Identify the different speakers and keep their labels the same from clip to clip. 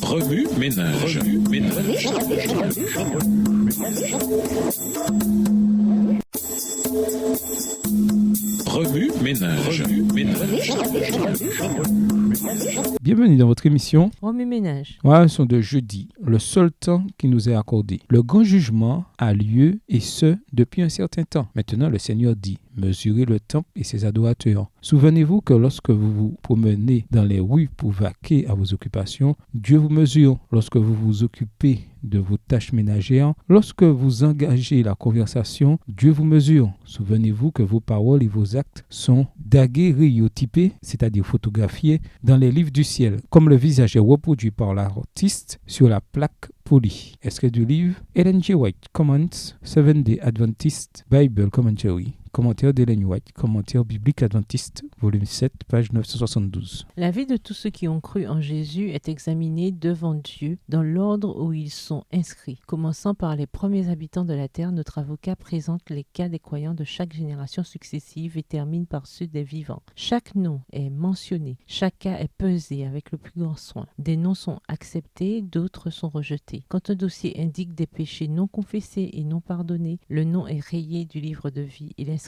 Speaker 1: Remue ménage. Remue ménage.
Speaker 2: Bienvenue dans votre émission
Speaker 3: Remue ménage.
Speaker 2: Sont de jeudi, le seul temps qui nous est accordé. Le grand jugement a lieu et ce, depuis un certain temps. Maintenant, le Seigneur dit, mesurez le temple et ses adorateurs. Souvenez-vous que lorsque vous vous promenez dans les rues pour vaquer à vos occupations, Dieu vous mesure. Lorsque vous vous occupez de vos tâches ménagères, lorsque vous engagez la conversation, Dieu vous mesure. Souvenez-vous que vos paroles et vos actes sont daguerréotypés, c'est-à-dire photographiés, dans les livres du ciel, comme le visage est reproduit par l'artiste sur la plaque polie. Extrait du livre Ellen G. White Comments, Seventh-day Adventist Bible Commentary. Commentaire d'Ellen White, commentaire biblique adventiste, volume 7, page 972.
Speaker 3: La vie de tous ceux qui ont cru en Jésus est examinée devant Dieu dans l'ordre où ils sont inscrits. Commençant par les premiers habitants de la terre, notre avocat présente les cas des croyants de chaque génération successive et termine par ceux des vivants. Chaque nom est mentionné, chaque cas est pesé avec le plus grand soin. Des noms sont acceptés, d'autres sont rejetés. Quand un dossier indique des péchés non confessés et non pardonnés, le nom est rayé du livre de vie et l'inscription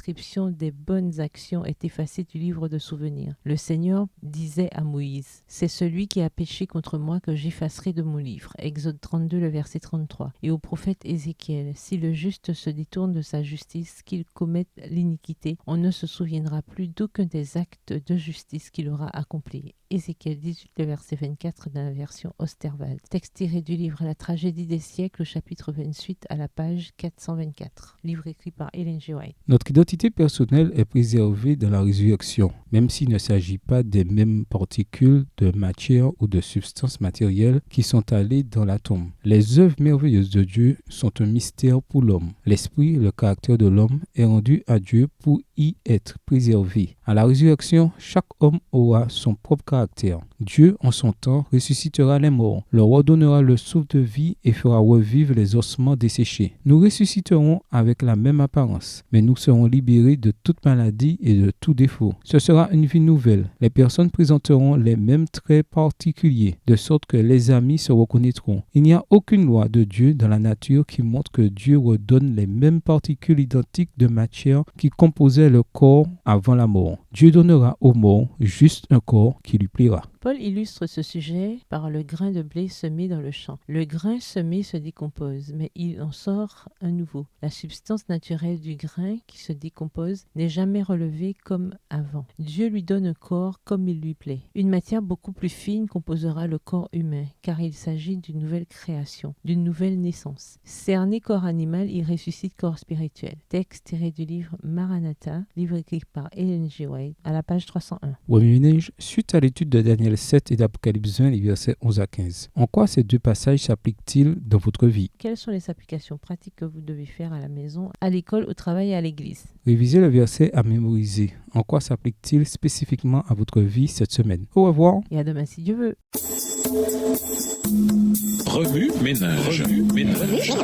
Speaker 3: des bonnes actions est effacée du livre de souvenirs. Le Seigneur disait à Moïse, « C'est celui qui a péché contre moi que j'effacerai de mon livre. » Exode 32, le verset 33. Et au prophète Ézéchiel, « Si le juste se détourne de sa justice, qu'il commette l'iniquité, on ne se souviendra plus d'aucun des actes de justice qu'il aura accomplis. » Ézéchiel 18, le verset 24 dans la version Osterwald. Texte tiré du livre La tragédie des siècles, au chapitre 28 à la page 424. Livre écrit par Ellen G. White.
Speaker 2: Notre identité personnelle est préservée dans la résurrection, même s'il ne s'agit pas des mêmes particules de matière ou de substances matérielles qui sont allées dans la tombe. Les œuvres merveilleuses de Dieu sont un mystère pour l'homme. L'esprit, le caractère de l'homme est rendu à Dieu pour y être préservé. À la résurrection, chaque homme aura son propre caractère. Dieu, en son temps, ressuscitera les morts, leur ordonnera le souffle de vie et fera revivre les ossements desséchés. Nous ressusciterons avec la même apparence, mais nous serons libérés de toute maladie et de tout défaut. Ce sera une vie nouvelle. Les personnes présenteront les mêmes traits particuliers, de sorte que les amis se reconnaîtront. Il n'y a aucune loi de Dieu dans la nature qui montre que Dieu redonne les mêmes particules identiques de matière qui composaient le corps avant la mort. Dieu donnera aux morts juste un corps qui lui plaira.
Speaker 3: Paul illustre ce sujet par le grain de blé semé dans le champ. Le grain semé se décompose, mais il en sort un nouveau. La substance naturelle du grain qui se décompose n'est jamais relevée comme avant. Dieu lui donne un corps comme il lui plaît. Une matière beaucoup plus fine composera le corps humain, car il s'agit d'une nouvelle création, d'une nouvelle naissance. Cerné corps animal, il ressuscite corps spirituel. Texte tiré du livre Maranatha, livre écrit par Ellen G. White, à la page 301.
Speaker 2: Remue ménage, suite à l'étude de Daniel 7 et d'Apocalypse 20, les versets 11 à 15. En quoi ces deux passages s'appliquent-ils dans votre vie?
Speaker 3: Quelles sont les applications pratiques que vous devez faire à la maison, à l'école, au travail et à l'église?
Speaker 2: Révisez le verset à mémoriser. En quoi s'applique-t-il spécifiquement à votre vie cette semaine? Au revoir.
Speaker 3: Et à demain si Dieu veut.
Speaker 1: Remue ménage. Remue ménage.